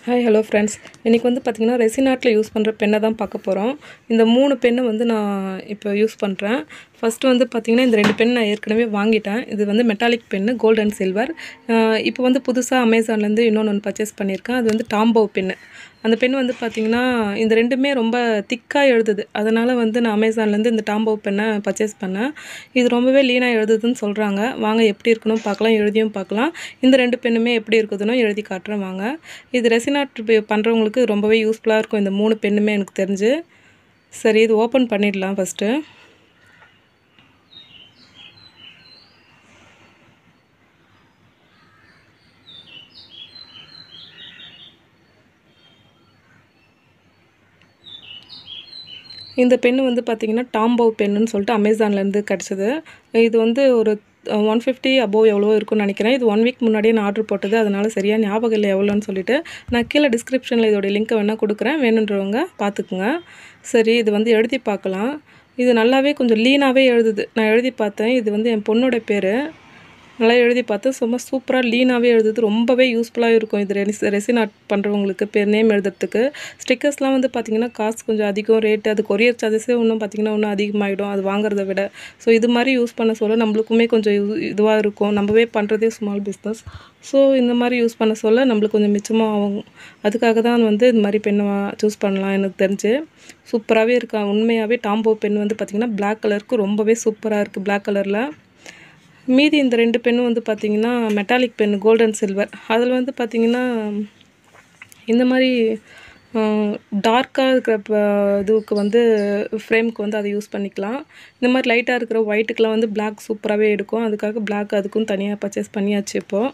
Hi hello friends, இன்றைக்கி வந்து பார்த்திங்கன்னா ரெசின் ஆர்ட்டில் யூஸ் பண்ணுற பெண்ணை தான் பார்க்க போகிறோம். இந்த 3 பெண்ணை வந்து நான் இப்போ யூஸ் பண்ணுறேன். ஃபஸ்ட்டு வந்து பார்த்திங்கன்னா இந்த 2 பென் நான் ஏற்கனவே வாங்கிட்டேன். இது வந்து metallic pen, gold and silver. இப்போ வந்து புதுசாக அமேசான்லேருந்து இன்னொன்று பர்ச்சேஸ் பண்ணியிருக்கேன். அது வந்து டாம்போ பென்னு. அந்த பென் வந்து பார்த்திங்கன்னா இந்த 2மே ரொம்ப திக்காக எழுதுது. அதனால் வந்து நான் அமேசான்லேருந்து இந்த டாம்போ பென்னை பர்ச்சேஸ் பண்ணேன். இது ரொம்பவே லீனாக எழுதுதுன்னு சொல்கிறாங்க. வாங்க எப்படி இருக்கணும் பார்க்கலாம், எழுதியும் பார்க்கலாம். இந்த 2 பென்னுமே எப்படி இருக்குதுன்னு எழுதி காட்டுறேன் வாங்க. இது ரெசின் ஆர்ட் பண்ணுறவங்களுக்கு ரொம்பவே யூஸ்ஃபுல்லாக இருக்கும் இந்த 3 பென்னுமே எனக்கு தெரிஞ்சு. சரி, இது ஓப்பன் பண்ணிடலாம் ஃபஸ்ட்டு. இந்த பென்னு வந்து பார்த்திங்கன்னா டாம்போ பென்னுன்னு சொல்லிட்டு அமேசான்லேருந்து கிடச்சிது. இது வந்து ஒரு 150 அபோவ் எவ்வளோ இருக்குன்னு நினைக்கிறேன். இது 1 வீக் முன்னாடியே நான் ஆர்டர் போட்டது. அதனால் சரியாக ஞாபகம் இல்லை எவ்வளோன்னு சொல்லிட்டு. நான் கீழே டிஸ்கிரிப்ஷனில் இதோடைய லிங்க்கை வேணால் கொடுக்குறேன், வேணுன்றவங்க பார்த்துக்குங்க. சரி, இது வந்து எழுதி பார்க்கலாம். இது நல்லாவே கொஞ்சம் லீனாகவே எழுதுது. நான் எழுதி பார்த்தேன். இது வந்து என் பொண்ணோட பேர். நல்லா எழுதி பார்த்தேன். சும்மா சூப்பராக லீனாகவே எழுதுது. ரொம்பவே யூஸ்ஃபுல்லாக இருக்கும் இது ரெசின் ஆர்ட் பண்ணுறவங்களுக்கு பேர் நேம் எழுதுறதுக்கு. ஸ்டிக்கர்ஸ்லாம் வந்து பார்த்திங்கன்னா காசு கொஞ்சம் அதிகம் ரேட்டு. அது கொரியர் சார்ஜஸே இன்னும் பார்த்திங்கன்னா இன்னும் அதிகமாகிடும் அது வாங்குறத விட. ஸோ இது மாதிரி யூஸ் பண்ண சொல்ல நம்மளுக்குமே கொஞ்சம் இதுவாக இருக்கும். நம்மவே பண்ணுறதே ஸ்மால் பிஸ்னஸ். ஸோ இந்த மாதிரி யூஸ் பண்ண சொல்ல நம்மளுக்கு கொஞ்சம் மிச்சமாக ஆகும். அதுக்காக தான் வந்து இது மாதிரி பெண்ணை சூஸ் பண்ணலாம் எனக்கு தெரிஞ்சு. சூப்பராகவே இருக்கா. உண்மையாகவே டாம்போ பென் வந்து பார்த்திங்கன்னா பிளாக் கலருக்கு ரொம்பவே சூப்பராக இருக்குது. பிளாக் கலரில் மீதி இந்த 2 பென்னும் வந்து பார்த்திங்கன்னா metallic pen, gold and silver. அதில் வந்து பார்த்திங்கன்னா இந்த மாதிரி டார்க்காக இருக்கிற இதுவுக்கு வந்து ஃப்ரேமுக்கு வந்து அதை யூஸ் பண்ணிக்கலாம். இந்த மாதிரி லைட்டாக இருக்கிற ஒயிட்டுக்கெலாம் வந்து பிளாக் சூப்பராகவே எடுக்கும். அதுக்காக பிளாக் அதுக்கும் தனியாக பர்ச்சேஸ் பண்ணியாச்சு இப்போது.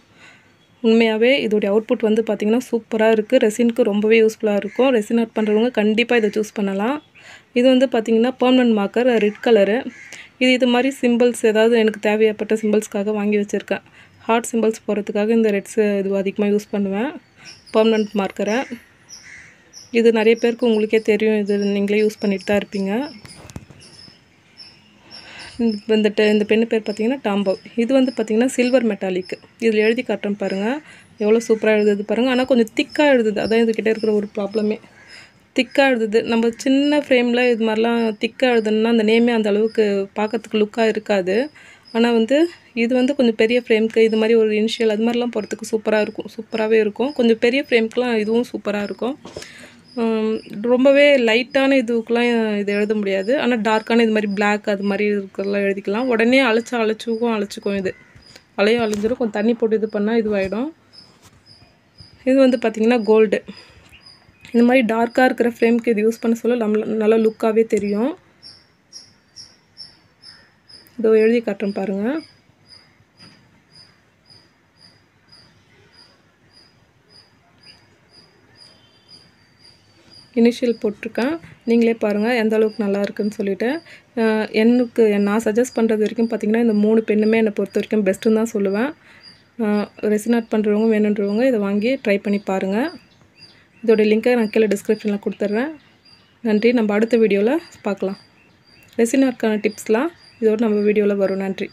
உண்மையாகவே இதோடைய அவுட்புட் வந்து பார்த்திங்கன்னா சூப்பராக இருக்குது. ரெசினுக்கு ரொம்பவே யூஸ்ஃபுல்லாக இருக்கும். ரெசின் ஆர்ட் பண்ணுறவங்க கண்டிப்பாக இதை சூஸ் பண்ணலாம். இது வந்து பார்த்திங்கன்னா பெர்மனன்ட் மார்க்கர், ரெட் கலரு. இது மாதிரி சிம்பிள்ஸ் ஏதாவது எனக்கு தேவைப்பட்ட சிம்பிள்ஸ்க்காக வாங்கி வச்சுருக்கேன். ஹார்ட் சிம்பிள்ஸ் போடுறதுக்காக இந்த ரெட்ஸு இது அதிகமாக யூஸ் பண்ணுவேன், பெர்மனன்ட் மார்க்கரை. இது நிறைய பேருக்கு உங்களுக்கே தெரியும். இது நீங்களே யூஸ் பண்ணிட்டு தான் இருப்பீங்க. இந்த பென்னு பேர் பார்த்திங்கன்னா டாம்போ. இது வந்து பார்த்திங்கன்னா சில்வர் மெட்டாலிக். இதில் எழுதி காட்டுறேன் பாருங்கள், எவ்வளோ சூப்பராக எழுதுது பாருங்கள். ஆனால் கொஞ்சம் திக்காக எழுதுது. அதான் இதுக்கிட்ட இருக்கிற ஒரு ப்ராப்ளமே. திக்காக எழுதுது. நம்ம சின்ன ஃப்ரேமில் இது மாதிரிலாம் திக்காக எழுதுனா அந்த நேமே அந்த அளவுக்கு பார்க்கறதுக்கு லுக்காக இருக்காது. ஆனால் வந்து இது வந்து கொஞ்சம் பெரிய ஃப்ரேமுக்கு இது மாதிரி ஒரு இனிஷியல் அது மாதிரிலாம் போகிறதுக்கு சூப்பராக இருக்கும். சூப்பராகவே இருக்கும். கொஞ்சம் பெரிய ஃப்ரேமுக்குலாம் இதுவும் சூப்பராக இருக்கும். ரொம்பவே லைட்டான இதுக்கெலாம் இது எழுத முடியாது. ஆனால் டார்க்கான இது மாதிரி பிளாக் அது மாதிரி இருக்கிறதெல்லாம் எழுதிக்கலாம். உடனே அழைச்சிக்கும். இது அழிஞ்சிடும். கொஞ்சம் தண்ணி போட்டு இது பண்ணால் இதுவாகிடும். இது வந்து பார்த்திங்கன்னா கோல்டு. இந்த மாதிரி டார்க்காக இருக்கிற ஃப்ரேமுக்கு இது யூஸ் பண்ண சொல்ல நல்லா லுக்காகவே தெரியும். இதோ எழுதி காட்டுறேன் பாருங்கள். இனிஷியல் போட்டிருக்கேன். நீங்களே பாருங்கள் எந்த அளவுக்கு நல்லா இருக்குன்னு சொல்லிவிட்டு. நான் சஜஸ்ட் பண்ணுறது வரைக்கும் பார்த்திங்கன்னா இந்த 3 பெண்ணுமே என்னை பொறுத்த வரைக்கும் பெஸ்ட்டுன்னு தான் சொல்லுவேன். ரெசின் ஆர்ட் பண்ணுறவங்க வேணுன்றவங்க இதை வாங்கி ட்ரை பண்ணி பாருங்கள். இதோடைய லிங்க்கை நான் கீழே டிஸ்கிரிப்ஷனில் கொடுத்துட்றேன். நன்றி. நம்ம அடுத்த வீடியோவில் பார்க்கலாம். ரெசின் ஆர்ட்கான டிப்ஸ்லாம் இதோடு நம்ம வீடியோவில் வரும். நன்றி.